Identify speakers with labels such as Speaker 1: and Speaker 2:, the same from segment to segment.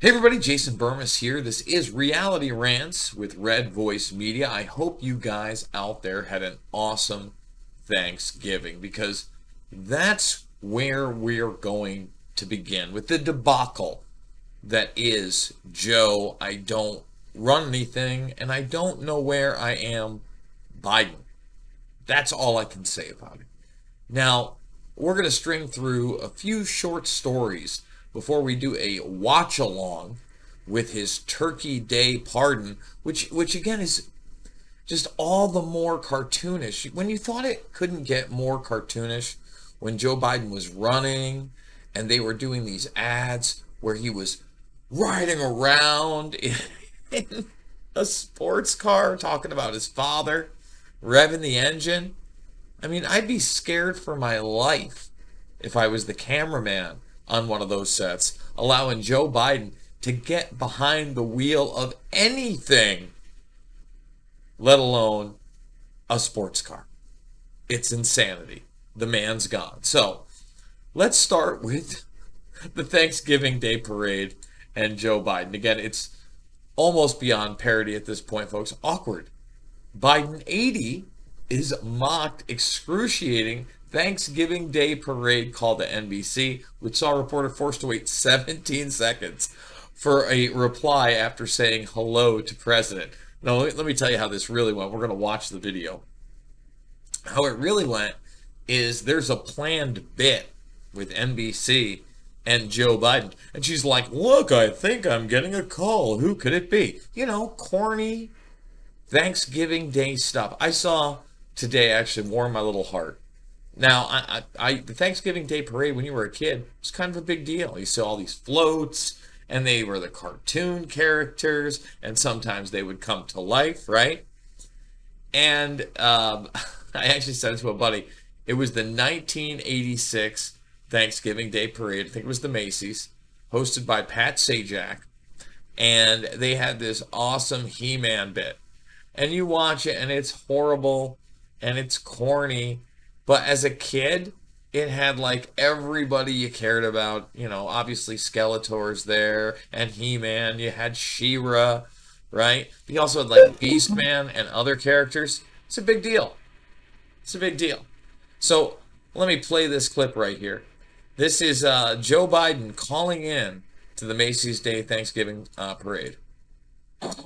Speaker 1: Hey everybody, Jason Bermas here. This is Reality Rants with Red Voice Media. I hope you guys out there had an awesome Thanksgiving because that's where we're going to begin with the debacle that is Joe. I don't run anything and I don't know where I am Biden. That's all I can say about it. Now, we're going to string through a few short stories before we do a watch along with his Turkey Day pardon, which again is just all the more cartoonish. When you thought it couldn't get more cartoonish, when Joe Biden was running and they were doing these ads where he was riding around in a sports car talking about his father, revving the engine. I mean, I'd be scared for my life if I was the cameraman on one of those sets, allowing Joe Biden to get behind the wheel of anything, let alone a sports car. It's insanity. The man's gone. So let's start with the Thanksgiving Day parade and Joe Biden. Again, it's almost beyond parody at this point, folks. Awkward. Biden 80 is mocked excruciating Thanksgiving Day parade call to NBC, which saw a reporter forced to wait 17 seconds for a reply after saying hello to President. Now, let me tell you how this really went. We're going to watch the video. How it really went is there's a planned bit with NBC and Joe Biden. And she's like, look, I think I'm getting a call. Who could it be? You know, corny Thanksgiving Day stuff. I saw today actually warmed my little heart. Now, the Thanksgiving Day parade when you were a kid was kind of a big deal. You saw all these floats, and they were the cartoon characters, and sometimes they would come to life, right? And I actually said it to a buddy. It was the 1986 Thanksgiving Day parade. I think it was the Macy's, hosted by Pat Sajak, and they had this awesome He-Man bit. And you watch it, and it's horrible, and it's corny. But as a kid, it had like everybody you cared about. You know, obviously Skeletor's there, and He-Man. You had She-Ra, right? But you also had like Beastman and other characters. It's a big deal. It's a big deal. So let me play this clip right here. This is Joe Biden calling in to the Macy's Day Thanksgiving parade.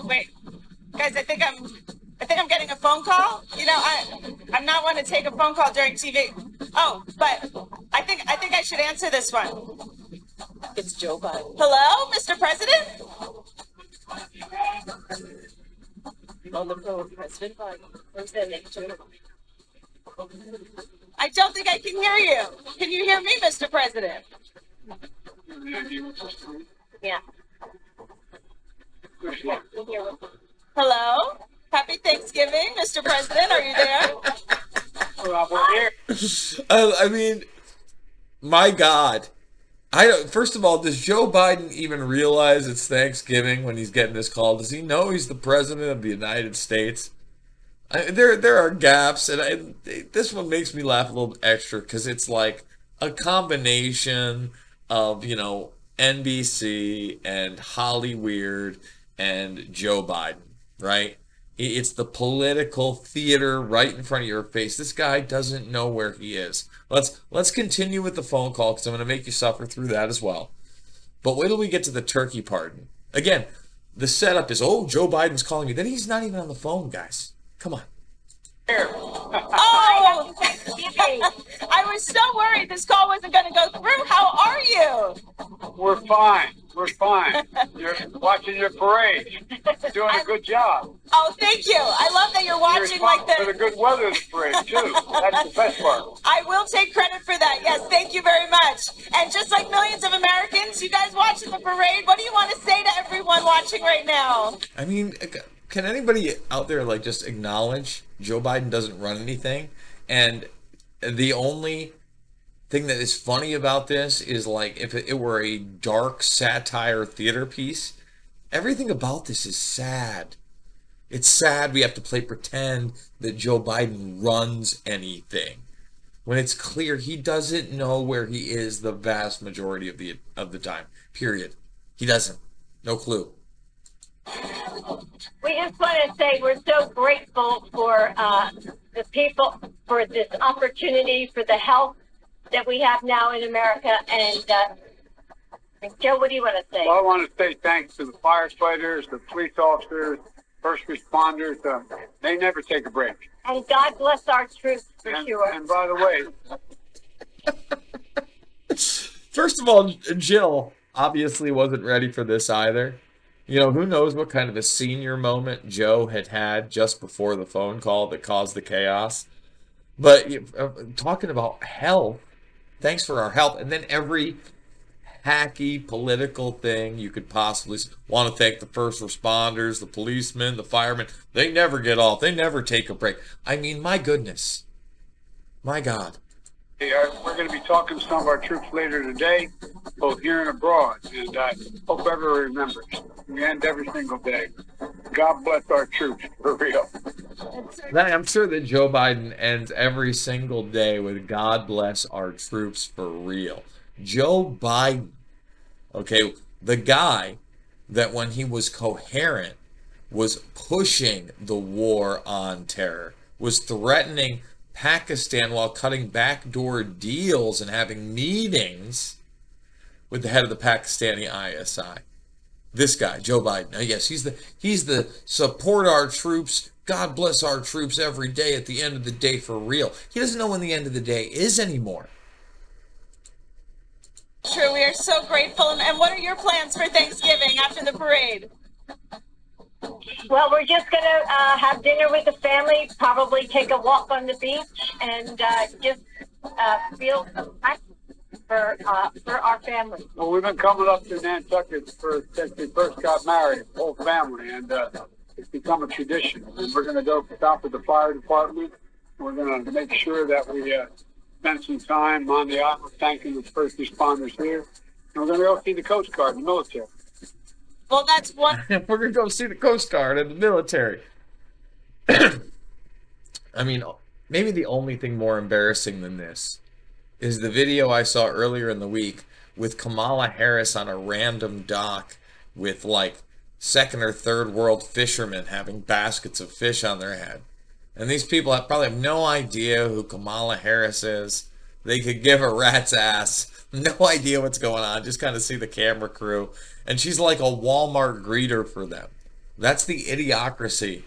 Speaker 2: Wait, guys, I think I'm getting a phone call. You know, I'm not one to take a phone call during TV. Oh, but I think I should answer this one. It's Joe Biden. Hello, Mr. President? On the phone with President Biden. I don't think I can hear you. Can you hear me, Mr. President? Yeah. Hello? Happy Thanksgiving, Mr. President. Are you there?
Speaker 1: I mean, my God. I don't, first of all, does Joe Biden even realize it's Thanksgiving when he's getting this call? Does he know he's the president of the United States? There are gaps, and this one makes me laugh a little extra because it's like a combination of, you know, NBC and Hollyweird and Joe Biden, right? It's the political theater right in front of your face. This guy doesn't know where he is. Let's continue with the phone call because I'm going to make you suffer through that as well. But wait till we get to the turkey pardon. Again, the setup is, oh, Joe Biden's calling me. Then he's not even on the phone, guys. Come on.
Speaker 2: Oh! I was so worried this call wasn't going to go through. How are you?
Speaker 3: We're fine. We're fine. You're watching your parade. Doing a good job.
Speaker 2: Oh, thank you. I love that you're watching like
Speaker 3: For the good weather of the parade, too. That's the best part.
Speaker 2: I will take credit for that. Yes, thank you very much. And just like millions of Americans, you guys watching the parade, what do you want to say to everyone watching right now?
Speaker 1: I mean, can anybody out there like just acknowledge Joe Biden doesn't run anything? And the only thing that is funny about this is like if it were a dark satire theater piece, everything about this is sad. It's sad we have to play pretend that Joe Biden runs anything when it's clear he doesn't know where he is the vast majority of the time. Period. He doesn't. No clue.
Speaker 4: We just want to say we're so grateful for the people, for this opportunity, for the health that we have now in America. And Joe, what do you want to say?
Speaker 3: Well, I want to say thanks to the firefighters, the police officers, first responders. They never take a break.
Speaker 4: And God bless our troops for sure.
Speaker 3: And by the way,
Speaker 1: First of all, Jill obviously wasn't ready for this either. You know, who knows what kind of a senior moment Joe had just before the phone call that caused the chaos. But talking about health, thanks for our help. And then every hacky political thing you could possibly want to thank the first responders, the policemen, the firemen. They never get off. They never take a break. I mean, my goodness. My God.
Speaker 3: we're going to be talking to some of our troops later today, both here and abroad. And I hope everyone remembers. We end every single day. God bless our troops, for real.
Speaker 1: I'm sure that Joe Biden ends every single day with God bless our troops for real. Joe Biden, okay, the guy that when he was coherent was pushing the war on terror, was threatening Pakistan while cutting backdoor deals and having meetings with the head of the Pakistani ISI. This guy, Joe Biden. Now, yes, he's the support our troops, God bless our troops every day at the end of the day for real. He doesn't know when the end of the day is anymore.
Speaker 2: True, we are so grateful. And what are your plans for Thanksgiving after the parade?
Speaker 4: Well, we're just going to have dinner with the family, probably take a walk on the beach, and just feel for our family.
Speaker 3: Well, we've been coming up to Nantucket since we first got married, the whole family, and it's become a tradition. And we're going to go stop at the fire department. We're going to make sure that we spend some time on the island thanking the first responders here. And we're going to go see the Coast Guard and the military.
Speaker 2: Well, that's one.
Speaker 1: We're going to go see the Coast Guard and the military. I mean, maybe the only thing more embarrassing than this is the video I saw earlier in the week with Kamala Harris on a random dock with like second or third world fishermen having baskets of fish on their head. And these people probably have no idea who Kamala Harris is. They could give a rat's ass. No idea what's going on. Just kind of see the camera crew. And she's like a Walmart greeter for them. That's the idiocracy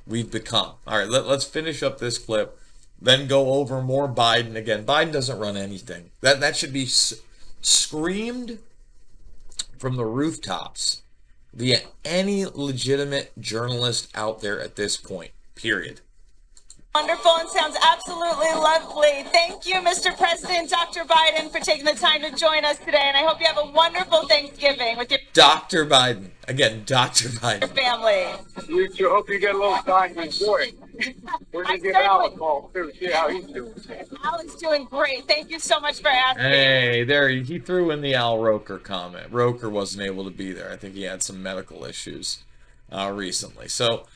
Speaker 1: we've become. All right, let's finish up this clip. Then go over more Biden again. Biden doesn't run anything. That should be screamed from the rooftops via any legitimate journalist out there at this point. Period.
Speaker 2: Wonderful and sounds absolutely lovely. Thank you, Mr. President, Dr. Biden, for taking the time to join us today. And I hope you have a wonderful Thanksgiving with your
Speaker 1: Dr. Biden. Again, Dr. Biden.
Speaker 2: family.
Speaker 3: You too. Hope you get a little time to enjoy it. We're going to give Al a call, too, see how he's doing.
Speaker 2: Al is doing great. Thank you so much for asking.
Speaker 1: Hey, there he threw in the Al Roker comment. Roker wasn't able to be there. I think he had some medical issues recently. So,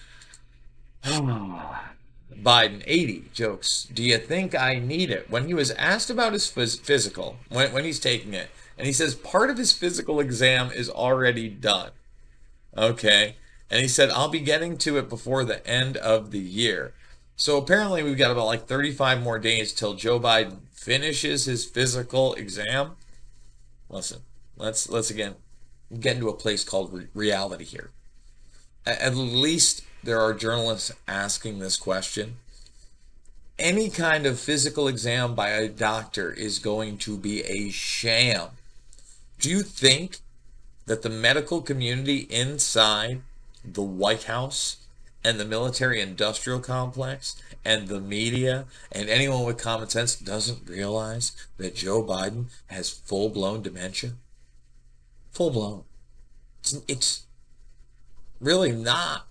Speaker 1: Biden, 80, jokes. Do you think I need it? When he was asked about his physical, when he's taking it, and he says part of his physical exam is already done. Okay. And he said, I'll be getting to it before the end of the year. So apparently we've got about like 35 more days till Joe Biden finishes his physical exam. Listen, let's again get into a place called reality here. At least there are journalists asking this question. Any kind of physical exam by a doctor is going to be a sham. Do you think that the medical community inside the White House and the military-industrial complex and the media and anyone with common sense doesn't realize that Joe Biden has full-blown dementia? Full-blown. It's really not.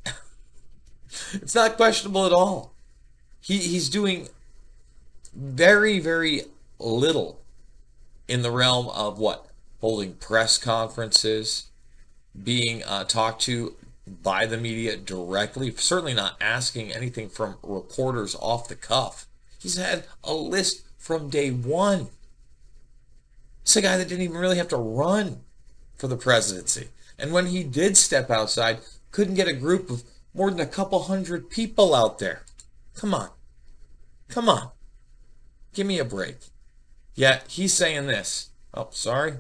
Speaker 1: It's not questionable at all. He's doing very, very little in the realm of what? Holding press conferences, being talked to by the media directly, certainly not asking anything from reporters off the cuff. He's had a list from day one. It's a guy that didn't even really have to run for the presidency. And when he did step outside, couldn't get a group of more than a couple hundred people out there. Come on. Come on. Give me a break. Yet he's saying this. Oh, sorry.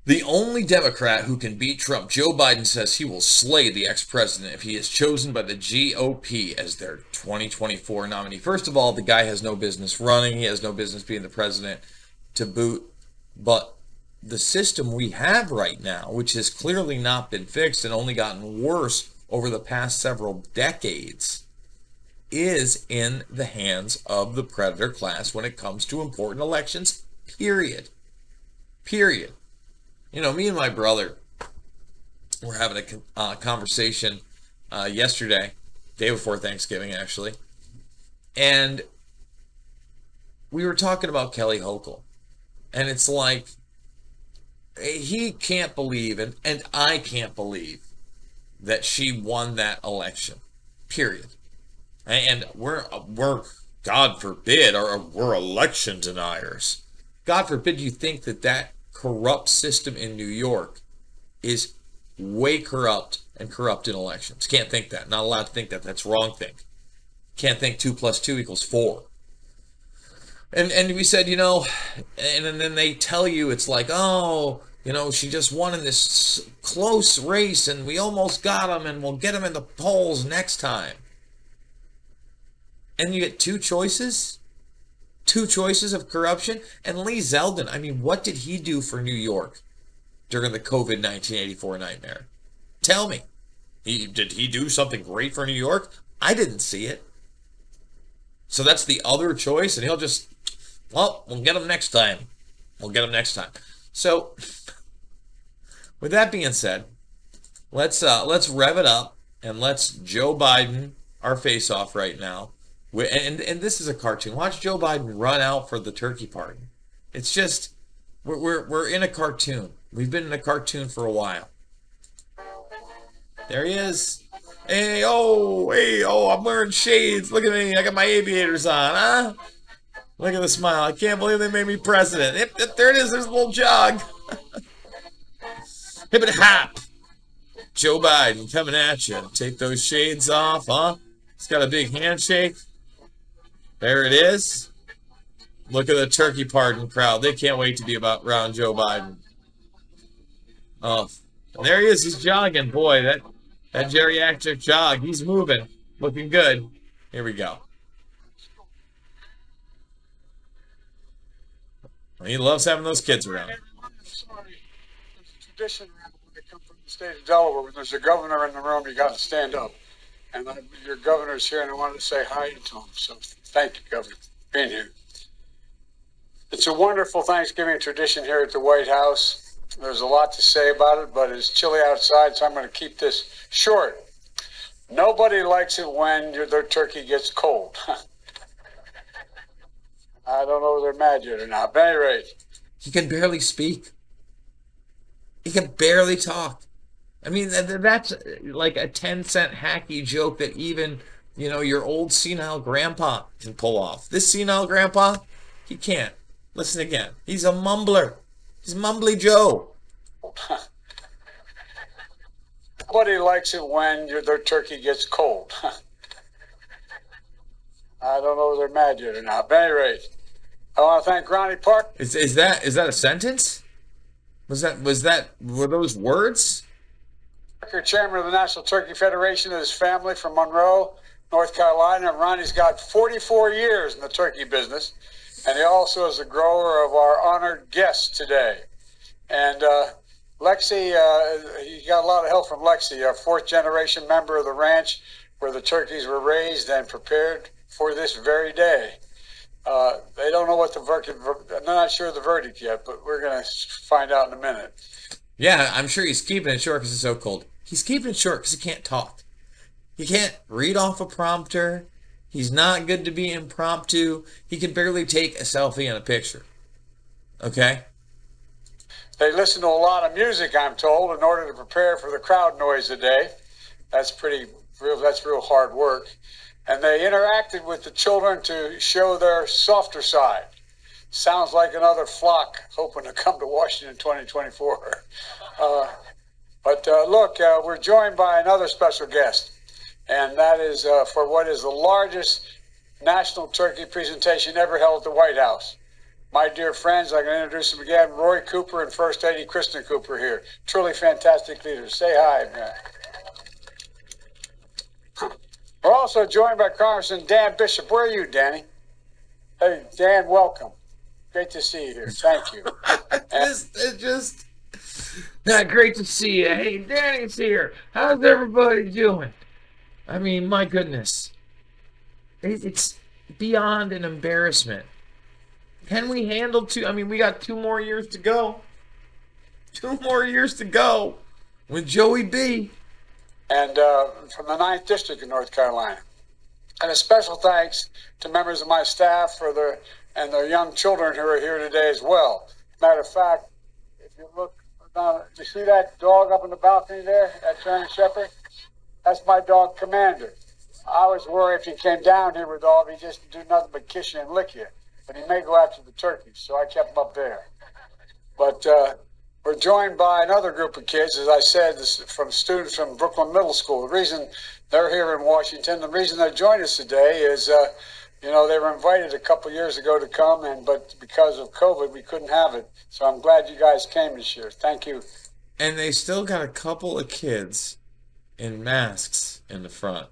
Speaker 1: The only Democrat who can beat Trump, Joe Biden, says he will slay the ex-president if he is chosen by the GOP as their 2024 nominee. First of all, the guy has no business running. He has no business being the president to boot. But the system we have right now, which has clearly not been fixed and only gotten worse over the past several decades, is in the hands of the predator class when it comes to important elections, period. Period. You know, me and my brother were having a conversation yesterday, day before Thanksgiving, actually, and we were talking about Kelly Hochul, and it's like, he can't believe, and I can't believe that she won that election, period. And we're God forbid, or we're election deniers. God forbid you think that corrupt system in New York is way corrupt and corrupt in elections. Can't think that. Not allowed to think that. That's wrong think. Can't think 2 + 2 = 4. And we said, you know, and then they tell you it's like, oh, you know, she just won in this close race and we almost got him and we'll get him in the polls next time. And you get two choices of corruption. And Lee Zeldin, I mean, what did he do for New York during the COVID 1984 nightmare? Tell me. Did he do something great for New York? I didn't see it. So that's the other choice, and he'll just, well, we'll get him next time. So, with that being said, let's rev it up and let's Joe Biden our face off right now. And this is a cartoon. Watch Joe Biden run out for the turkey pardon. It's just we're in a cartoon. We've been in a cartoon for a while. There he is. Hey, oh, I'm wearing shades. Look at me. I got my aviators on, huh? Look at the smile. I can't believe they made me president. There it is. There's a little jog. Hippity hop. Joe Biden coming at you. Take those shades off, huh? He's got a big handshake. There it is. Look at the turkey pardon crowd. They can't wait to be around Joe Biden. Oh, and there he is. He's jogging. Boy, that geriatric jog. He's moving. Looking good. Here we go. He loves having those kids around.
Speaker 3: Sorry, there's a tradition around when they come from the state of Delaware. When there's a governor in the room, you got to stand up. And your governor's here, and I wanted to say hi to him. So thank you, Governor, for being here. It's a wonderful Thanksgiving tradition here at the White House. There's a lot to say about it, but it's chilly outside, so I'm going to keep this short. Nobody likes it when their turkey gets cold. I don't know if they're mad yet or not, but at any rate.
Speaker 1: He can barely speak. He can barely talk. I mean, that's like a 10-cent hacky joke that even, you know, your old senile grandpa can pull off. This senile grandpa, he can't. Listen again. He's a mumbler. He's Mumbly Joe.
Speaker 3: Nobody likes it when their turkey gets cold. I don't know if they're mad yet or not, but at any rate. I want to thank Ronnie Park.
Speaker 1: Is that a sentence? Were those words?
Speaker 3: Chairman of the National Turkey Federation, and his family from Monroe, North Carolina. And Ronnie's got 44 years in the turkey business, and he also is a grower of our honored guest today. And Lexi, he got a lot of help from Lexi, a fourth-generation member of the ranch where the turkeys were raised and prepared for this very day. They don't know what the verdict. I'm not sure of the verdict yet, but we're going to find out in a minute.
Speaker 1: Yeah, I'm sure he's keeping it short because it's so cold. He's keeping it short because he can't talk. He can't read off a prompter. He's not good to be impromptu. He can barely take a selfie and a picture. Okay?
Speaker 3: They listen to a lot of music, I'm told, in order to prepare for the crowd noise today. That's real hard work. And they interacted with the children to show their softer side. Sounds like another flock hoping to come to Washington in 2024. But look, we're joined by another special guest, and that is for what is the largest national turkey presentation ever held at the White House. My dear friends, I'm going to introduce them again. Roy Cooper and First Lady Kristen Cooper here. Truly fantastic leaders. Say hi, man. We're also joined by Congressman Dan Bishop. Where are you, Danny? Hey, Dan, welcome. Great to see you here. Thank you.
Speaker 1: Great to see you. Hey, Danny's here. How's everybody doing? I mean, my goodness. It's beyond an embarrassment. Can we handle two? I mean, we got 2 more years to go. 2 more years to go with Joey B.
Speaker 3: And from the 9th District of North Carolina. And a special thanks to members of my staff and their young children who are here today as well. Matter of fact, if you look, you see that dog up in the balcony there, that German Shepherd? That's my dog, Commander. I was worried if he came down here with all, he'd just do nothing but kiss you and lick you. But he may go after the turkeys, so I kept him up there. But we're joined by another group of kids, as I said, from students from Brooklyn Middle School. The reason they're here in Washington, the reason they joined us today is, they were invited a couple years ago to come, but because of COVID, we couldn't have it. So I'm glad you guys came this year. Thank you.
Speaker 1: And they still got a couple of kids in masks in the front.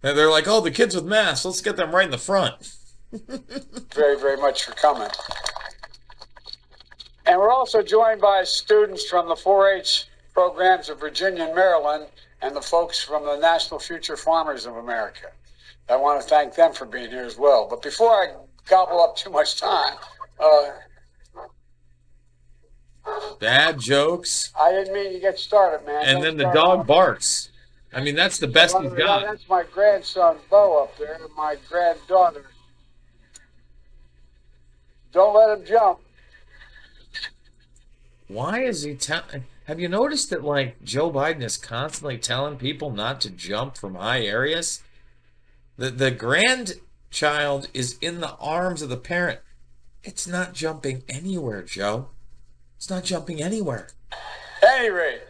Speaker 1: And they're like, oh, the kids with masks, let's get them right in the front.
Speaker 3: Very, very much for coming. And we're also joined by students from the 4-H programs of Virginia and Maryland and the folks from the National Future Farmers of America. I want to thank them for being here as well. But before I gobble up too much time,
Speaker 1: bad jokes.
Speaker 3: I didn't mean to get started, man.
Speaker 1: And then the dog barks. I mean, that's the best he's got.
Speaker 3: That's my grandson, Bo, up there, and my granddaughter. Don't let him jump.
Speaker 1: Why is he have you noticed that, like, Joe Biden is constantly telling people not to jump from high areas? The grandchild is in the arms of the parent. It's not jumping anywhere, Joe. It's not jumping anywhere.
Speaker 3: At any rate,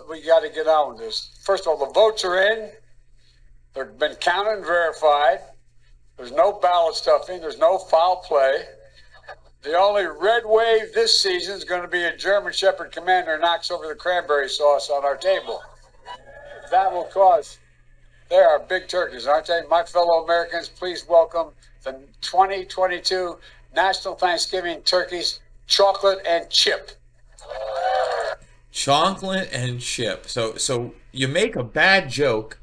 Speaker 3: we got to get on with this. First of all, the votes are in. They've been counted and verified. There's no ballot stuffing. There's no foul play. The only red wave this season is going to be a German Shepherd Commander knocks over the cranberry sauce on our table. That will cause. They are big turkeys, aren't they? My fellow Americans, please welcome the 2022 National Thanksgiving turkeys, chocolate and chip.
Speaker 1: Chocolate and chip. So you make a bad joke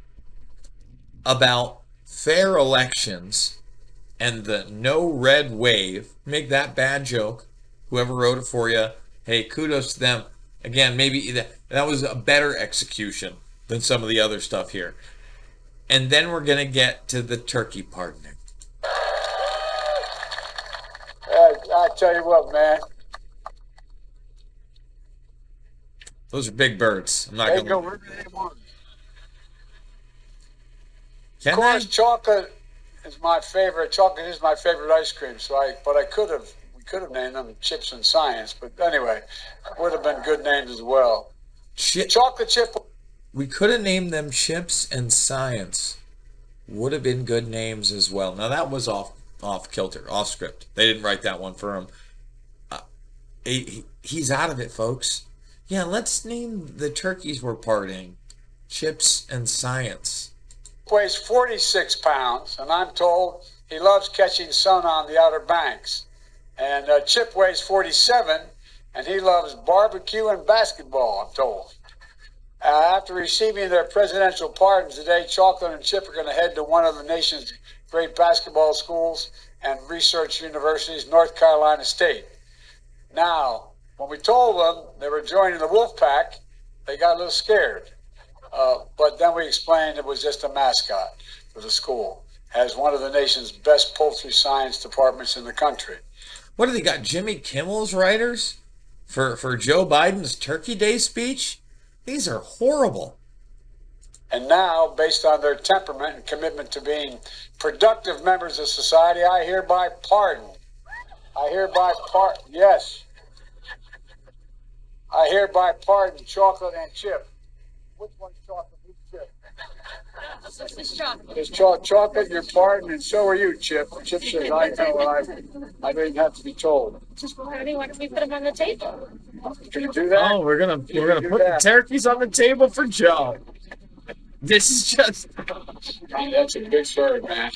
Speaker 1: about fair elections and the no red wave. Make that bad joke. Whoever wrote it for you, hey, kudos to them. Again, maybe that was a better execution than some of the other stuff here. And then we're going to get to the turkey pardoning.
Speaker 3: I tell you what, man.
Speaker 1: Those are big birds. I'm not going to...
Speaker 3: go wherever they want.
Speaker 1: Of
Speaker 3: course, chocolate is my favorite. Chocolate is my favorite ice cream. We could have named them Chips and Science. But anyway, would have been good names as well. Chocolate chip.
Speaker 1: We could have named them Chips and Science. Would have been good names as well. Now that was off kilter, off script. They didn't write that one for him. He's out of it, folks. Yeah, let's name the turkeys we're partying Chips and Science.
Speaker 3: Weighs 46 pounds, and I'm told he loves catching sun on the Outer Banks. And Chip weighs 47, and he loves barbecue and basketball, I'm told. After receiving their presidential pardons today, Chocolate and Chip are going to head to one of the nation's great basketball schools and research universities, North Carolina State. Now, when we told them they were joining the Wolf Pack, they got a little scared. But then we explained it was just a mascot for the school. Has one of the nation's best poultry science departments in the country.
Speaker 1: What have they got? Jimmy Kimmel's writers for Joe Biden's Turkey Day speech? These are horrible.
Speaker 3: And now, based on their temperament and commitment to being productive members of society, I hereby pardon. Yes. I I hereby pardon chocolate and chip. Which one's chocolate? Who's chip?
Speaker 4: This is chocolate.
Speaker 3: There's chocolate, you're pardoned, and so are you, Chip. Chip says, I know what I didn't have to be told.
Speaker 4: Why don't we put them on the table?
Speaker 3: Can you do that?
Speaker 1: Oh, we're gonna
Speaker 3: do
Speaker 1: put the
Speaker 3: that?
Speaker 1: turkeys on the table for Joe. This is just
Speaker 3: That's a big bird, man.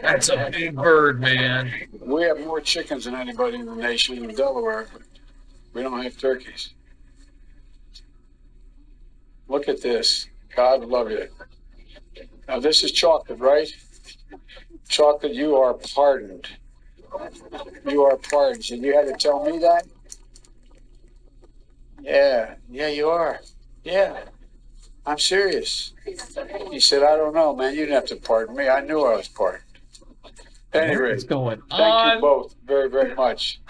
Speaker 1: that's a big bird, man.
Speaker 3: We have more chickens than anybody in the nation in Delaware. We don't have turkeys. Look at this. God love you. Now this is chocolate, right? Chocolate, you are pardoned. You are pardoned. And you had to tell me that? Yeah, you are. Yeah, I'm serious. He said, I don't know, man. You didn't have to pardon me. I knew I was pardoned. Anyway,
Speaker 1: What's going
Speaker 3: thank
Speaker 1: on?
Speaker 3: you both very, very much.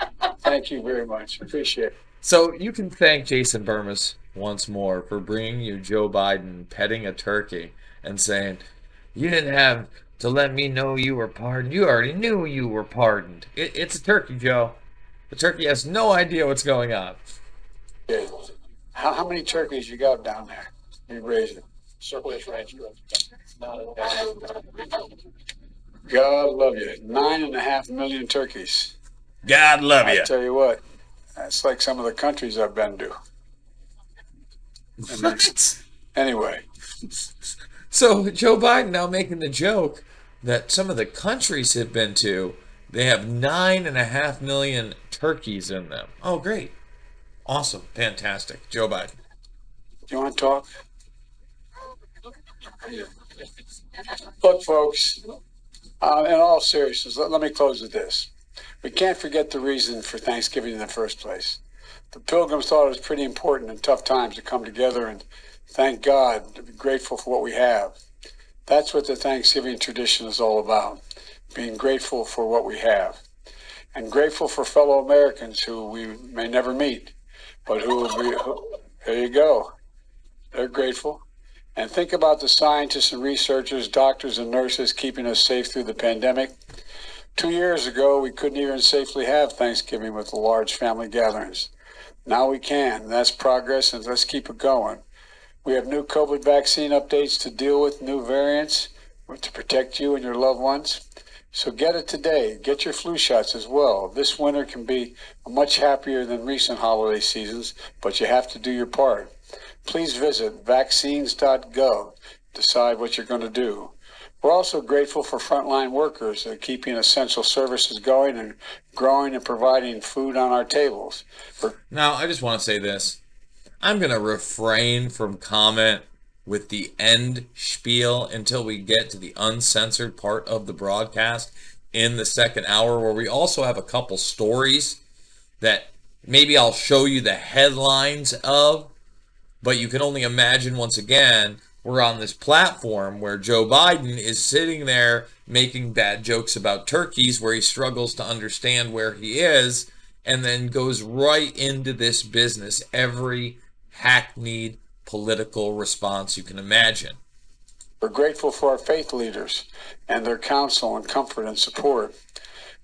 Speaker 3: Thank you very much. Appreciate it.
Speaker 1: So you can thank Jason Bermas once more for bringing you Joe Biden petting a turkey and saying, you didn't have to let me know you were pardoned. You already knew you were pardoned. It's a turkey, Joe. The turkey has no idea what's going on.
Speaker 3: How many turkeys you got down there? You raising?
Speaker 5: Circus ranch.
Speaker 3: God love you. 9.5 million turkeys.
Speaker 1: God love
Speaker 3: I
Speaker 1: you.
Speaker 3: tell you what, that's like some of the countries I've been to. And then- anyway,
Speaker 1: So Joe Biden now making the joke that some of the countries have been to, they have 9.5 million turkeys in them. Oh, great. Awesome. Fantastic. Joe Biden.
Speaker 3: you want to talk? Look, folks, in all seriousness, let me close with this. We can't forget the reason for Thanksgiving in the first place. The Pilgrims thought it was pretty important in tough times to come together and thank God, to be grateful for what we have. That's what the Thanksgiving tradition is all about, being grateful for what we have. And grateful for fellow Americans who we may never meet, but there you go. They're grateful. And think about the scientists and researchers, doctors and nurses keeping us safe through the pandemic. 2 years ago, we couldn't even safely have Thanksgiving with large family gatherings. Now we can. That's progress, and let's keep it going. We have new COVID vaccine updates to deal with, new variants to protect you and your loved ones. So get it today. Get your flu shots as well. This winter can be much happier than recent holiday seasons, but you have to do your part. Please visit vaccines.gov. Decide what you're going to do. We're also grateful for frontline workers that are keeping essential services going and growing and providing food on our tables.
Speaker 1: Now, I just want to say this. I'm going to refrain from comment with the end spiel until we get to the uncensored part of the broadcast in the second hour, where we also have a couple stories that maybe I'll show you the headlines of, but you can only imagine, once again, we're on this platform where Joe Biden is sitting there making bad jokes about turkeys, where he struggles to understand where he is, and then goes right into this business, every hackneyed political response you can imagine.
Speaker 3: We're grateful for our faith leaders and their counsel and comfort and support.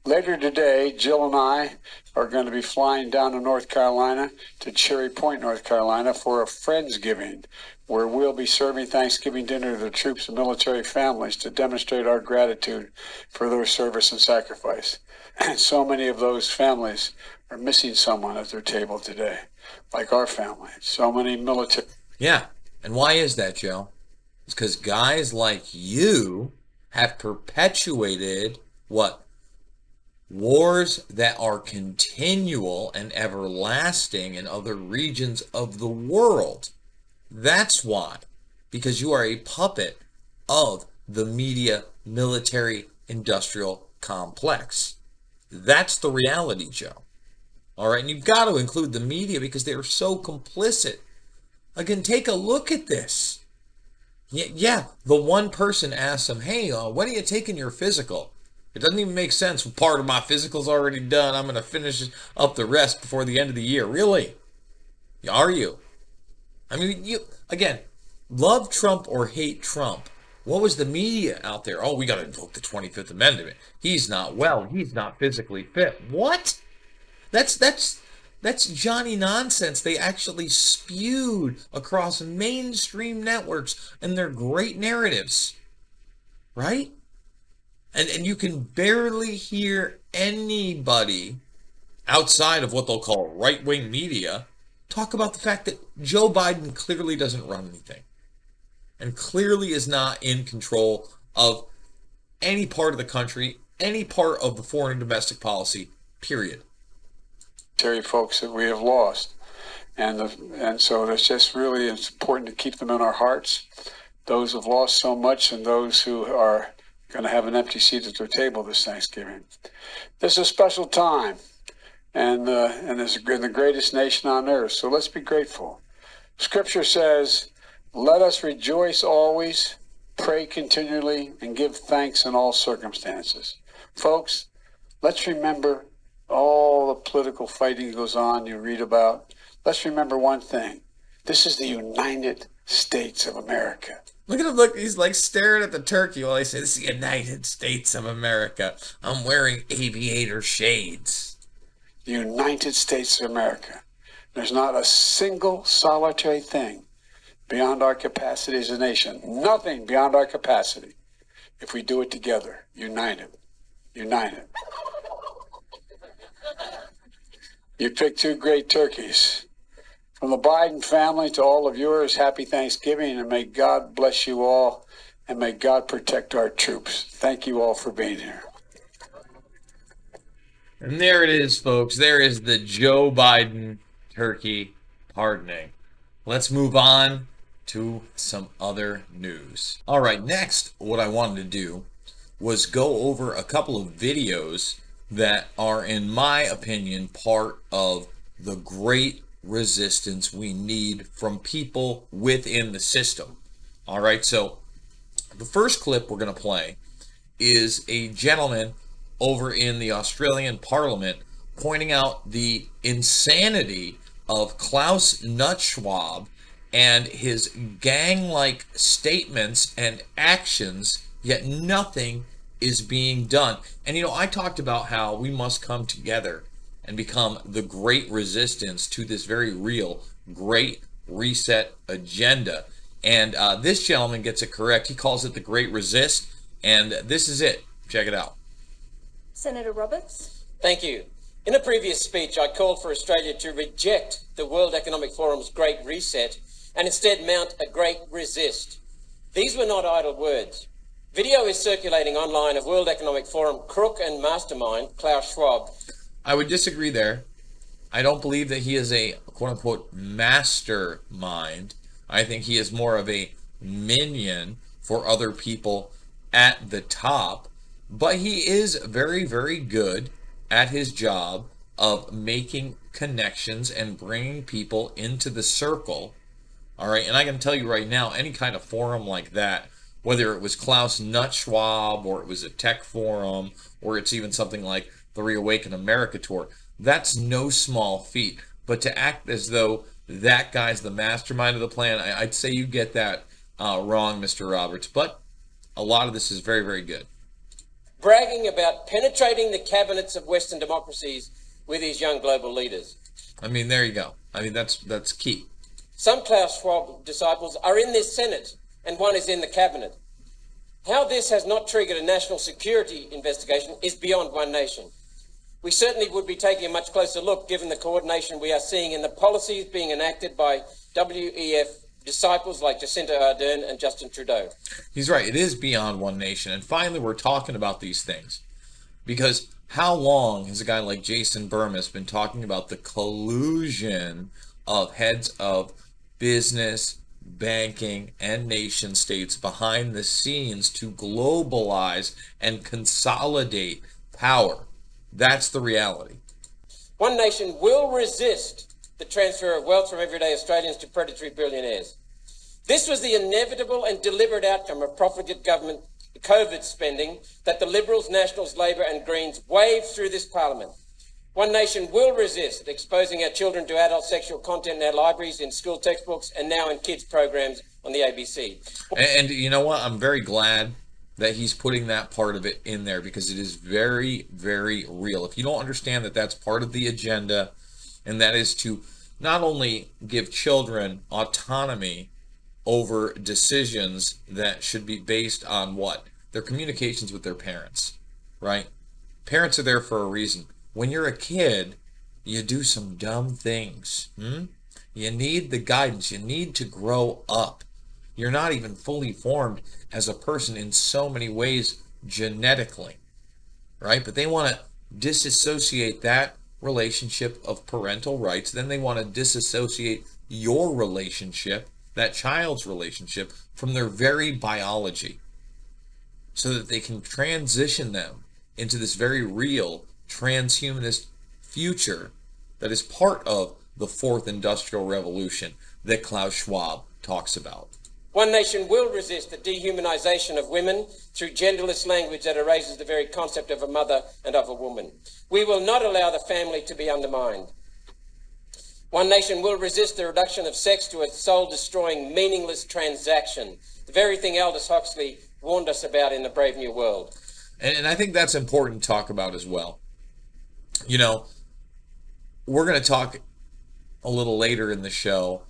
Speaker 3: Later today, Jill and I are going to be flying down to North Carolina, to Cherry Point, North Carolina, for a Friendsgiving, where we'll be serving Thanksgiving dinner to the troops and military families to demonstrate our gratitude for their service and sacrifice. And so many of those families are missing someone at their table today, like our family. So many military.
Speaker 1: Yeah, and why is that, Joe? It's because guys like you have perpetuated what? Wars that are continual and everlasting in other regions of the world. That's why. Because you are a puppet of the media military industrial complex. That's the reality, Joe. All right, and you've got to include the media because they are so complicit. Again, take a look at this. Yeah, the one person asks him, hey, when are you taking your physical? It doesn't even make sense. Part of my physical's already done. I'm going to finish up the rest before the end of the year. Really? Are you? I mean, you, again, love Trump or hate Trump. What was the media out there? Oh, we got to invoke the 25th Amendment. He's not well. He's not physically fit. What? That's That's Johnny nonsense they actually spewed across mainstream networks and their great narratives, right? And you can barely hear anybody outside of what they'll call right-wing media talk about the fact that Joe Biden clearly doesn't run anything and clearly is not in control of any part of the country, any part of the foreign and domestic policy, period.
Speaker 3: Folks that we have lost. And so it's just really, it's important to keep them in our hearts. Those who've lost so much and those who are going to have an empty seat at their table this Thanksgiving. This is a special time, and it's the greatest nation on earth. So let's be grateful. Scripture says, "Let us rejoice always, pray continually, and give thanks in all circumstances." Folks, let's remember all the political fighting that goes on you read about. Let's remember one thing. This is the United States of America.
Speaker 1: Look at him, look, he's like staring at the turkey while he says, "This is the United States of America. I'm wearing aviator shades."
Speaker 3: The United States of America. There's not a single solitary thing beyond our capacity as a nation. Nothing beyond our capacity. If we do it together, united. United. You picked two great turkeys. From the Biden family to all of yours, happy Thanksgiving, and may God bless you all, and may God protect our troops. Thank you all for being here.
Speaker 1: And there it is, folks. There is the Joe Biden turkey pardoning. Let's move on to some other news. All right, next, what I wanted to do was go over a couple of videos that are, in my opinion, part of the great resistance we need from people within the system. All right, so the first clip we're going to play is a gentleman over in the Australian Parliament pointing out the insanity of Klaus Nuttschwab and his gang-like statements and actions, yet nothing is being done. And I talked about how we must come together and become the great resistance to this very real great reset agenda. And this gentleman gets it correct. He calls it the Great Resist, and this is it. Check it out.
Speaker 5: Senator Roberts.
Speaker 6: Thank you. In a previous speech, I called for Australia to reject the World Economic Forum's Great Reset and instead mount a Great Resist. These were not idle words. Video is circulating online of World Economic Forum crook and mastermind Klaus Schwab.
Speaker 1: I would disagree there. I don't believe that he is a quote-unquote mastermind. I think he is more of a minion for other people at the top. But he is very, very good at his job of making connections and bringing people into the circle. All right, and I can tell you right now, any kind of forum like that, whether it was Klaus Nuttschwab or it was a tech forum or it's even something like the Reawaken America tour, that's no small feat. But to act as though that guy's the mastermind of the plan, I'd say you get that wrong, Mr. Roberts. But a lot of this is very, very good.
Speaker 6: Bragging about penetrating the cabinets of Western democracies with his young global leaders.
Speaker 1: I mean, there you go. I mean, that's key.
Speaker 6: Some Klaus Schwab disciples are in this Senate, and one is in the cabinet. How this has not triggered a national security investigation is beyond one nation. We certainly would be taking a much closer look given the coordination we are seeing in the policies being enacted by WEF disciples like Jacinda Ardern and Justin Trudeau.
Speaker 1: He's right. It is beyond one nation. And finally, we're talking about these things. Because how long has a guy like Jason Bermas been talking about the collusion of heads of business, banking, and nation states behind the scenes to globalize and consolidate power? That's the reality.
Speaker 6: One nation will resist the transfer of wealth from everyday Australians to predatory billionaires. This was the inevitable and deliberate outcome of profligate government COVID spending that the Liberals, Nationals, Labor and Greens waved through this parliament. One nation will resist exposing our children to adult sexual content in our libraries, in school textbooks, and now in kids' programs on the ABC.
Speaker 1: And you know what? I'm very glad that he's putting that part of it in there because it is very, very real. If you don't understand that that's part of the agenda, and that is to not only give children autonomy over decisions that should be based on what? Their communications with their parents, right? Parents are there for a reason. When you're a kid, you do some dumb things. You need the guidance. You need to grow up. You're not even fully formed as a person in so many ways genetically, right? But they want to disassociate that relationship of parental rights. Then they want to disassociate your relationship, that child's relationship, from their very biology so that they can transition them into this very real transhumanist future that is part of the fourth industrial revolution that Klaus Schwab talks about.
Speaker 6: One nation will resist the dehumanization of women through genderless language that erases the very concept of a mother and of a woman. We will not allow the family to be undermined. One nation will resist the reduction of sex to a soul-destroying, meaningless transaction, the very thing Aldous Huxley warned us about in The Brave New World.
Speaker 1: And I think that's important to talk about as well. You know, we're going to talk a little later in the show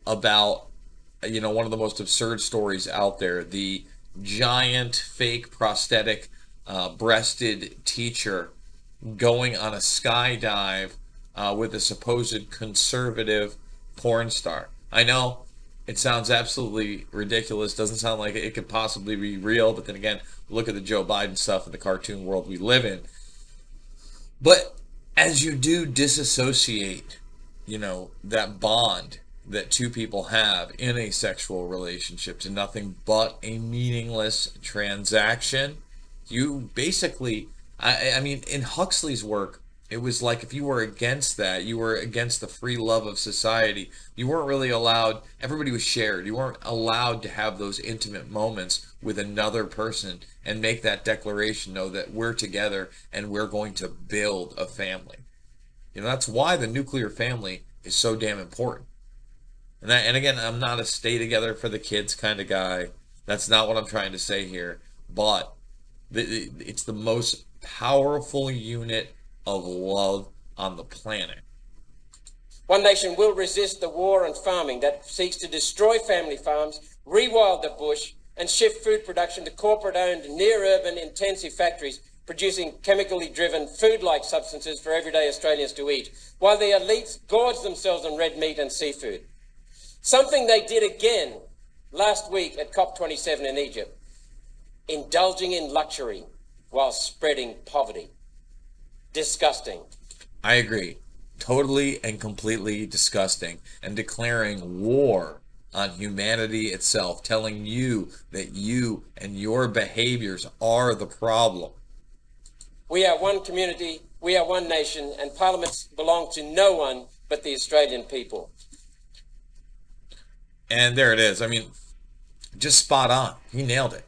Speaker 1: about, you know, one of the most absurd stories out there, the giant fake prosthetic breasted teacher going on a skydive with a supposed conservative porn star. I know it sounds absolutely ridiculous, doesn't sound like it could possibly be real, but then again, look at the Joe Biden stuff in the cartoon world we live in. But as you do disassociate, you know, that bond that two people have in a sexual relationship to nothing but a meaningless transaction, you basically, I mean, in Huxley's work, it was like if you were against that, you were against the free love of society. You weren't really allowed, everybody was shared. You weren't allowed to have those intimate moments with another person and make that declaration, know that we're together and we're going to build a family. You know, that's why the nuclear family is so damn important. And again, I'm not a stay together for the kids kind of guy. That's not what I'm trying to say here. But it's the most powerful unit of love on the planet.
Speaker 6: One nation will resist the war on farming that seeks to destroy family farms, rewild the bush, and shift food production to corporate-owned, near-urban, intensive factories producing chemically driven food-like substances for everyday Australians to eat, while the elites gorge themselves on red meat and seafood. Something they did again last week at COP27 in Egypt, indulging in luxury while spreading poverty. Disgusting.
Speaker 1: I agree. Totally and completely disgusting. And declaring war on humanity itself, telling you that you and your behaviors are the problem.
Speaker 6: We are one community, we are one nation, and parliaments belong to no one but the Australian people.
Speaker 1: And there it is. I mean, just spot on. He nailed it.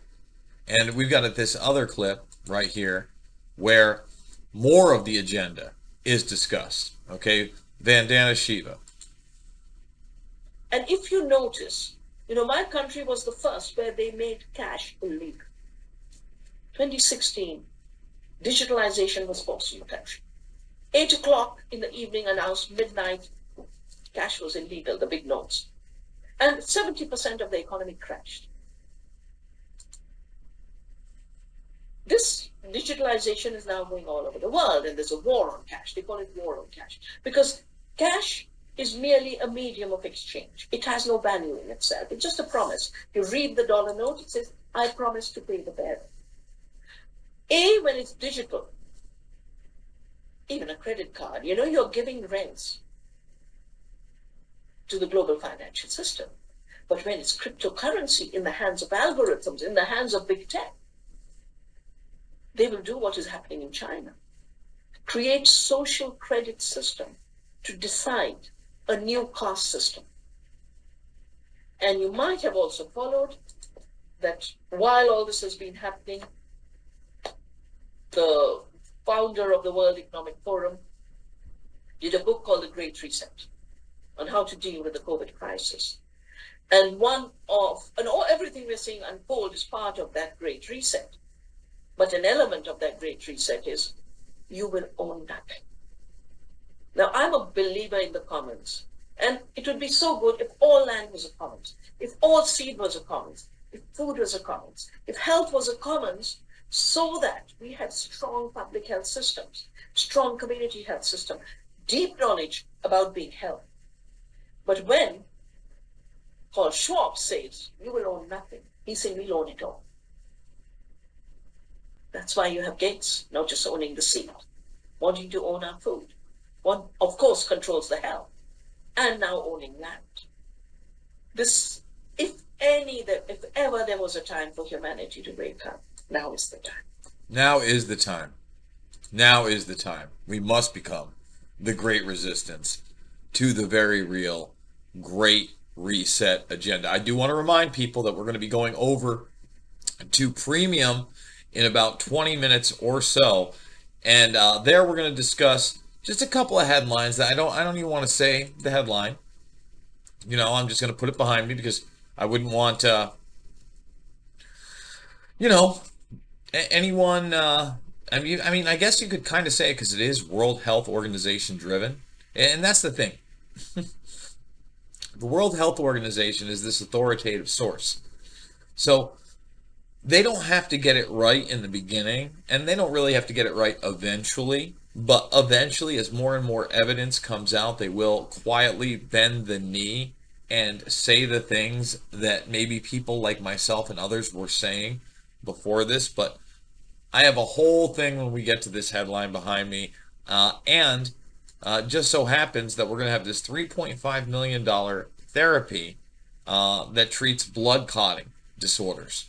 Speaker 1: And we've got this other clip right here where more of the agenda is discussed. Okay, Vandana Shiva.
Speaker 7: And if you notice, you know, my country was the first where they made cash illegal. 2016, digitalization was forced in the country. 8 o'clock in the evening announced midnight, cash was illegal, the big notes. And 70% of the economy crashed. This digitalization is now going all over the world, and there's a war on cash. They call it war on cash. Because cash is merely a medium of exchange. It has no value in itself. It's just a promise. You read the dollar note, it says, I promise to pay the bearer. When it's digital, even a credit card, you know, you're giving rents to the global financial system. But when it's cryptocurrency in the hands of algorithms, in the hands of big tech, they will do what is happening in China. Create social credit system to decide a new caste system. And you might have also followed that while all this has been happening, the founder of the World Economic Forum did a book called The Great Reset on how to deal with the COVID crisis. And everything we're seeing unfold is part of that Great Reset. But an element of that Great Reset is you will own nothing. Now, I'm a believer in the commons, and it would be so good if all land was a commons, if all seed was a commons, if food was a commons, if health was a commons, so that we had strong public health systems, strong community health system, deep knowledge about being healthy. But when Paul Schwab says, you will own nothing, he's saying we'll own it all. That's why you have Gates, not just owning the seed, wanting to own our food. One, of course, controls the health, and now owning land. This, if ever there was a time for humanity to wake up, now is the time.
Speaker 1: Now is the time. Now is the time. We must become the great resistance to the very real Great Reset agenda. I do want to remind people that we're going to be going over to Premium in about 20 minutes or so, and there we're going to discuss just a couple of headlines that I don't even want to say the headline. You know, I'm just going to put it behind me because I wouldn't want anyone. I mean, I guess you could kind of say it because it is World Health Organization driven, and that's the thing. The World Health Organization is this authoritative source, so they don't have to get it right in the beginning, and they don't really have to get it right eventually. But eventually, as more and more evidence comes out, they will quietly bend the knee and say the things that maybe people like myself and others were saying before this. But I have a whole thing when we get to this headline behind me. And just so happens that we're going to have this $3.5 million therapy that treats blood clotting disorders.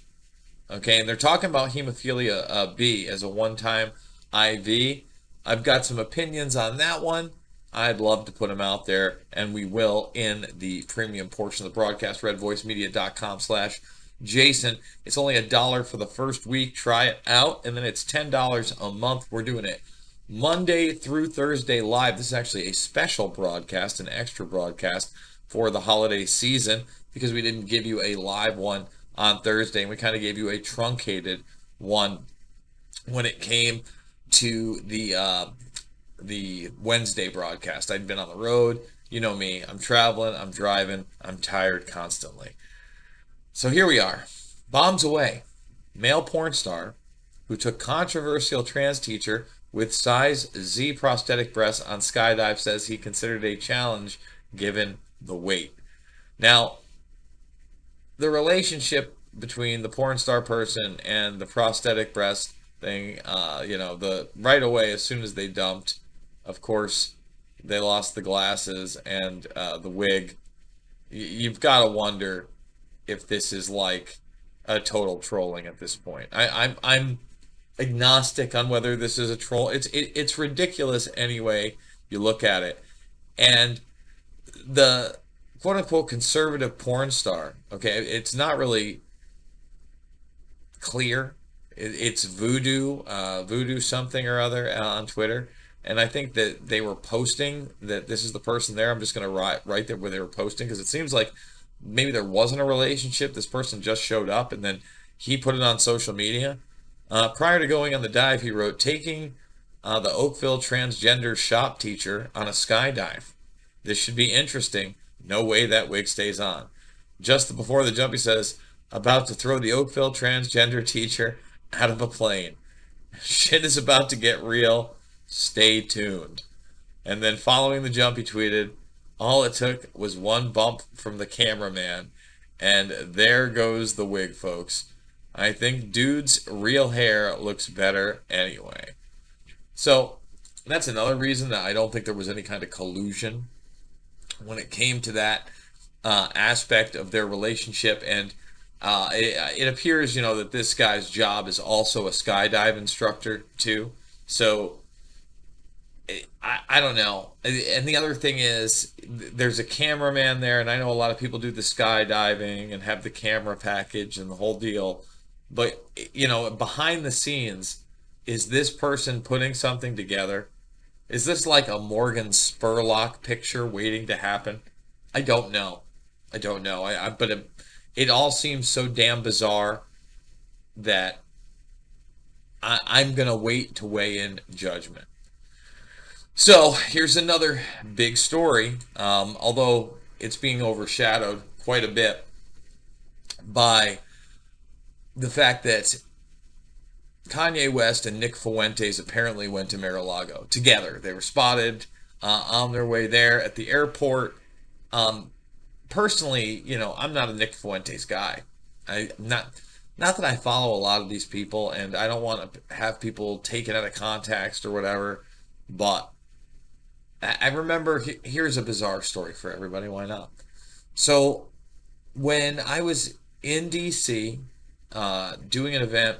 Speaker 1: Okay, and they're talking about hemophilia B as a one-time IV. I've got some opinions on that one. I'd love to put them out there, and we will in the premium portion of the broadcast, redvoicemedia.com/Jason. It's only $1 for the first week. Try it out, and then it's $10 a month. We're doing it Monday through Thursday live. This is actually a special broadcast, an extra broadcast for the holiday season, because we didn't give you a live one on Thursday, and we kind of gave you a truncated one when it came to the Wednesday broadcast. I'd been on the road. You know me. I'm traveling. I'm driving. I'm tired constantly. So here we are. Bombs away. Male porn star who took controversial trans teacher with size Z prosthetic breasts on skydive says he considered a challenge given the weight. Now, the relationship between the porn star person and the prosthetic breast thing, the right away, as soon as they dumped, of course, they lost the glasses and the wig. You've got to wonder if this is like a total trolling at this point. I'm agnostic on whether this is a troll. It's ridiculous anyway. You look at it, and the quote unquote conservative porn star. Okay, it's not really clear. It's voodoo something or other on Twitter, and I think that they were posting that this is the person there. I'm just going to write there where they were posting, because it seems like maybe there wasn't a relationship. This person just showed up, and then he put it on social media. Prior to going on the dive, he wrote, taking the Oakville transgender shop teacher on a skydive. This should be interesting. No way that wig stays on. Just before the jump, he says, about to throw the Oakville transgender teacher out of a plane. Shit is about to get real. Stay tuned. And then following the jump, he tweeted, all it took was one bump from the cameraman, and there goes the wig, folks. I think dude's real hair looks better anyway. So that's another reason that I don't think there was any kind of collusion when it came to that aspect of their relationship. And it appears, that this guy's job is also a skydive instructor too. So I don't know. And the other thing is, there's a cameraman there, and I know a lot of people do the skydiving and have the camera package and the whole deal. But, behind the scenes, is this person putting something together? Is this like a Morgan Spurlock picture waiting to happen? I don't know. But it all seems so damn bizarre that I'm going to wait to weigh in judgment. So here's another big story, although it's being overshadowed quite a bit by the fact that Kanye West and Nick Fuentes apparently went to Mar-a-Lago together. They were spotted on their way there at the airport. Personally, I'm not a Nick Fuentes guy. Not that I follow a lot of these people, and I don't want to have people taken out of context or whatever. But I remember, here's a bizarre story for everybody. Why not? So when I was in DC doing an event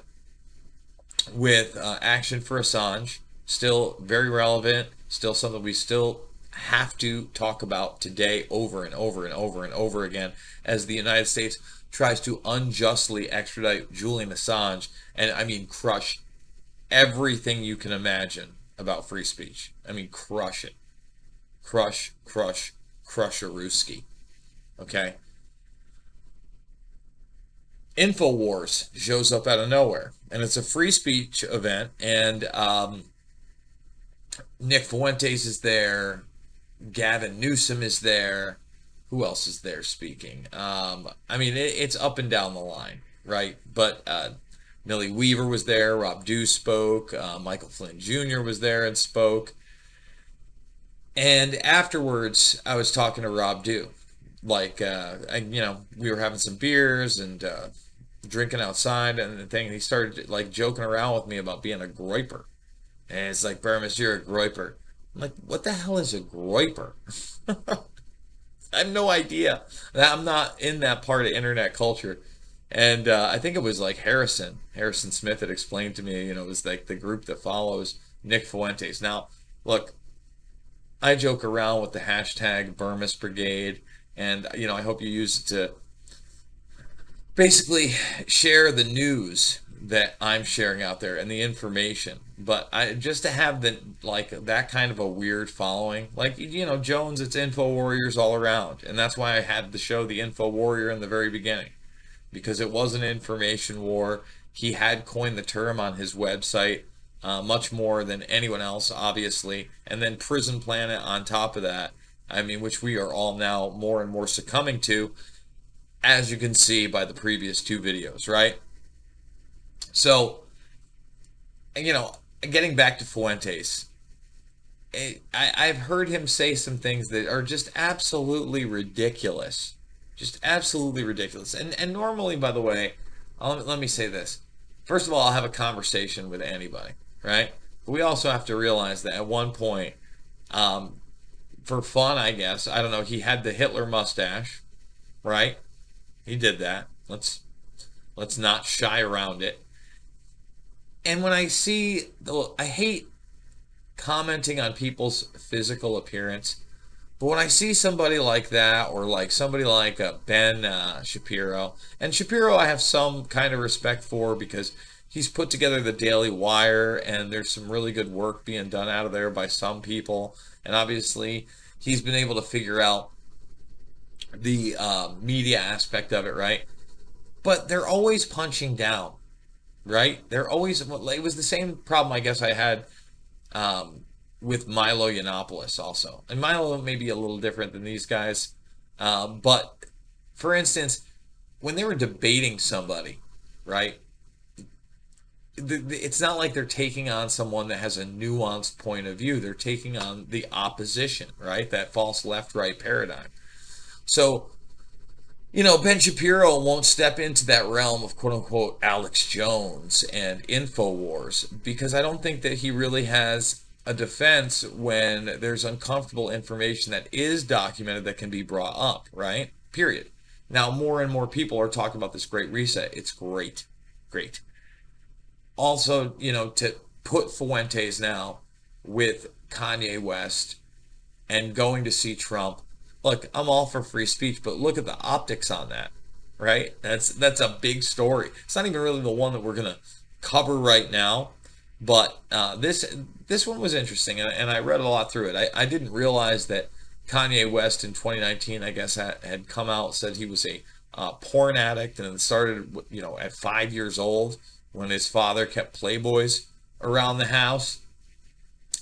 Speaker 1: with Action for Assange, still very relevant, still something we still have to talk about today over and over and over and over again as the United States tries to unjustly extradite Julian Assange and, I mean, crush everything you can imagine about free speech. I mean, crush it. Crush a Ruski. Okay? InfoWars shows up out of nowhere, and it's a free speech event, and Nick Fuentes is there, Gavin Newsom is there, who else is there speaking? I mean, it's up and down the line, right? But Millie Weaver was there, Rob Dew spoke, Michael Flynn Jr. was there and spoke, and afterwards, I was talking to Rob Dew, like, we were having some beers and drinking outside and the thing. And he started like joking around with me about being a groiper. And it's like, Bermas, you're a groiper. I'm like, what the hell is a groiper? I have no idea. I'm not in that part of internet culture. And I think it was like Harrison Smith had explained to me, it was like the group that follows Nick Fuentes. Now, look, I joke around with the hashtag Bermas Brigade, and I hope you use it to basically share the news that I'm sharing out there and the information. But I just to have that kind of a weird following, like Jones, it's Info Warriors all around, and that's why I had the show The Info Warrior in the very beginning, because it was an information war. He had coined the term on his website. Much more than anyone else, obviously. And then Prison Planet on top of that, I mean, which we are all now more and more succumbing to, as you can see by the previous two videos, right? So, getting back to Fuentes, I've heard him say some things that are just absolutely ridiculous. Just absolutely ridiculous. And normally, by the way, let me say this. First of all, I'll have a conversation with anybody, right? But we also have to realize that at one point, for fun, I guess, I don't know, he had the Hitler mustache, right? He did that. Let's not shy around it. And when I see, I hate commenting on people's physical appearance, but when I see somebody like that, or like somebody like Ben Shapiro, and Shapiro I have some kind of respect for because he's put together the Daily Wire, and there's some really good work being done out of there by some people, and obviously he's been able to figure out the media aspect of it, right? But they're always punching down, right? They're always, it was the same problem I guess I had with Milo Yiannopoulos also. And Milo may be a little different than these guys. But, for instance, when they were debating somebody, right, it's not like they're taking on someone that has a nuanced point of view. They're taking on the opposition, right? That false left-right paradigm. So, Ben Shapiro won't step into that realm of quote-unquote Alex Jones and InfoWars because I don't think that he really has a defense when there's uncomfortable information that is documented that can be brought up, right? Period. Now, more and more people are talking about this Great Reset. It's great. Great. Also, to put Fuentes now with Kanye West and going to see Trump. Look, I'm all for free speech, but look at the optics on that, right? That's a big story. It's not even really the one that we're going to cover right now, but this one was interesting, and I read a lot through it. I didn't realize that Kanye West in 2019, I guess, had come out, said he was a porn addict, and it started, at 5 years old when his father kept Playboys around the house.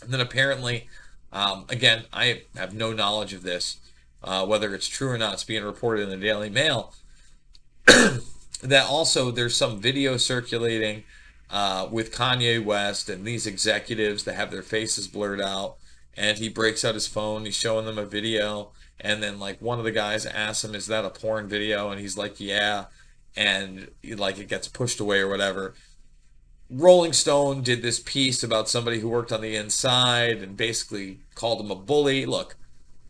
Speaker 1: And then apparently Again, I have no knowledge of this, whether it's true or not. It's being reported in the Daily Mail. That also there's some video circulating with Kanye West and these executives that have their faces blurred out, and he breaks out his phone, he's showing them a video, and then like one of the guys asks him, is that a porn video? And he's like, yeah, and like it gets pushed away or whatever. Rolling Stone did this piece about somebody who worked on the inside and basically called him a bully. Look,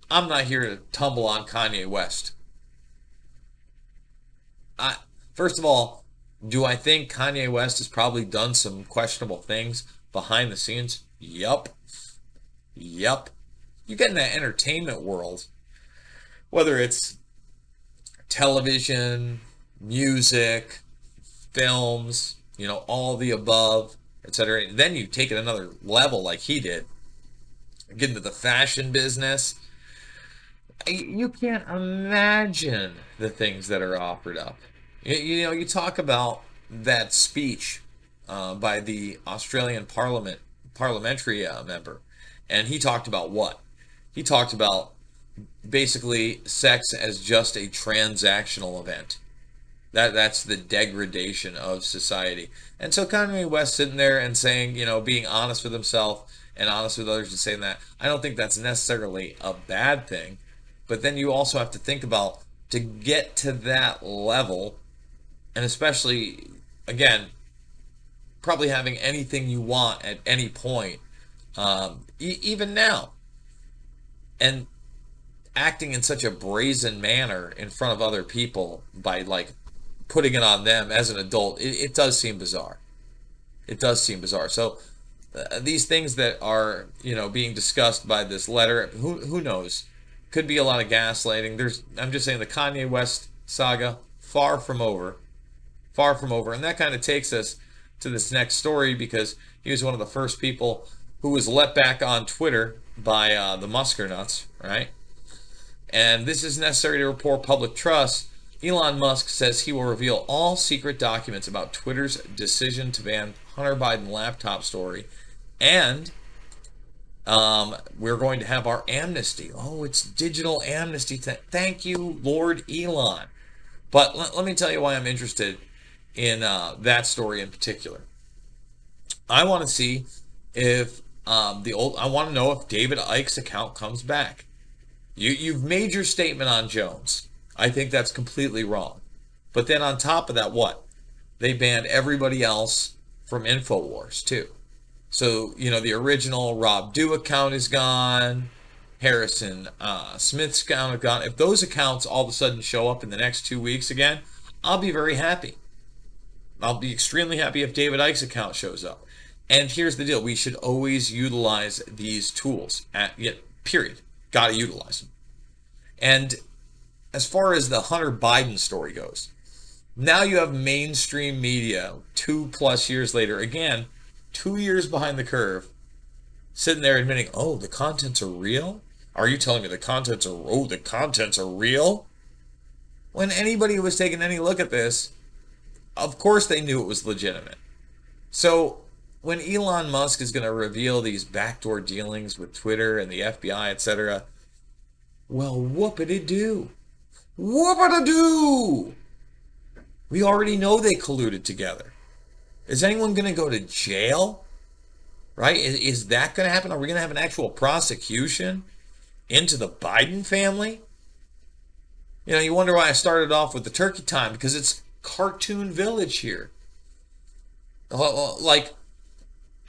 Speaker 1: I'm not here to tumble on Kanye West. First of all, do I think Kanye West has probably done some questionable things behind the scenes? Yup. You get in that entertainment world, whether it's television, music, films, all the above, etc. Then you take it another level like he did. Get into the fashion business. You can't imagine the things that are offered up. You talk about that speech by the Australian parliamentary member, and he talked about what? He talked about basically sex as just a transactional event. That's the degradation of society. And so Kanye West sitting there and saying, being honest with himself and honest with others and saying that, I don't think that's necessarily a bad thing. But then you also have to think about, to get to that level, and especially, again, probably having anything you want at any point, even now, and acting in such a brazen manner in front of other people by like putting it on them as an adult, it does seem bizarre. It does seem bizarre. So these things that are being discussed by this letter, who knows, could be a lot of gaslighting. I'm just saying, the Kanye West saga, far from over, and that kind of takes us to this next story, because he was one of the first people who was let back on Twitter by the Musker nuts, right? And this is necessary to report public trust. Elon Musk says he will reveal all secret documents about Twitter's decision to ban Hunter Biden laptop story, and we're going to have our amnesty. Oh, it's digital amnesty. Thank you, Lord Elon. But let me tell you why I'm interested in that story in particular. I want to see if I want to know if David Icke's account comes back. You've made your statement on Jones. I think that's completely wrong. But then on top of that, what? They banned everybody else from InfoWars too. So, the original Rob Dew account is gone. Harrison Smith's account is gone. If those accounts all of a sudden show up in the next 2 weeks again, I'll be very happy. I'll be extremely happy if David Icke's account shows up. And here's the deal. We should always utilize these tools. Period. Got to utilize them. And as far as the Hunter Biden story goes, now you have mainstream media 2+ years later, again, 2 years behind the curve, sitting there admitting, oh, the contents are real? Are you telling me the contents are real? When anybody who was taking any look at this, of course they knew it was legitimate. So when Elon Musk is going to reveal these backdoor dealings with Twitter and the FBI, etc., well, whoop-a-de-doo. Whoop-a-de-doo! We already know they colluded together. Is anyone going to go to jail? Right? Is that going to happen? Are we going to have an actual prosecution into the Biden family? You wonder why I started off with the turkey time, because it's Cartoon Village here. Like,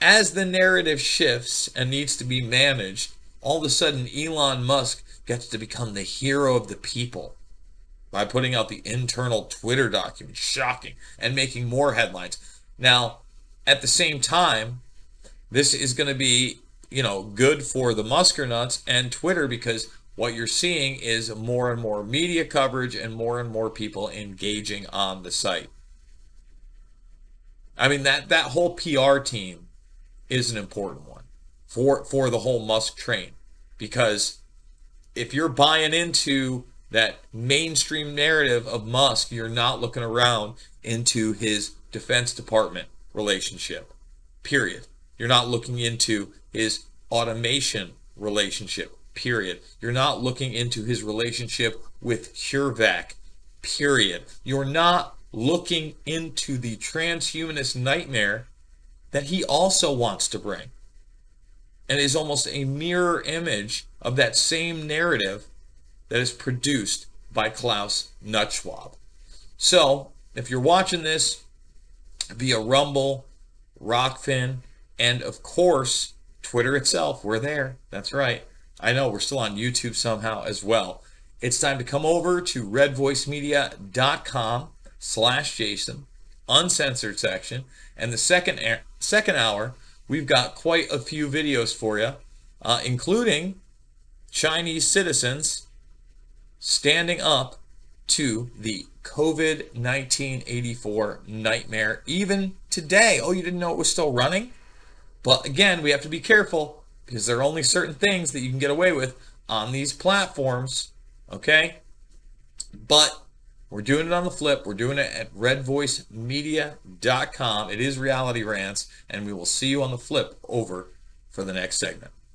Speaker 1: as the narrative shifts and needs to be managed, all of a sudden Elon Musk gets to become the hero of the people by putting out the internal Twitter document, shocking, and making more headlines. Now, at the same time, this is going to be, good for the Musker nuts and Twitter, because what you're seeing is more and more media coverage and more people engaging on the site. I mean, that whole PR team is an important one for the whole Musk train, because if you're buying into that mainstream narrative of Musk, you're not looking around into his Defense Department relationship, period. You're not looking into his automation relationship, period. You're not looking into his relationship with CureVac, period. You're not looking into the transhumanist nightmare that he also wants to bring, and is almost a mirror image of that same narrative that is produced by Klaus Nutschwab. So, if you're watching this via Rumble, Rockfin, and of course, Twitter itself, we're there. That's right. I know we're still on YouTube somehow as well. It's time to come over to redvoicemedia.com/Jason, uncensored section, and the second hour, we've got quite a few videos for you, including Chinese citizens standing up to the COVID-1984 nightmare even today. Oh, you didn't know it was still running? But again, we have to be careful because there are only certain things that you can get away with on these platforms, okay? But we're doing it on the flip. We're doing it at redvoicemedia.com. It is Reality Rants, and we will see you on the flip over for the next segment.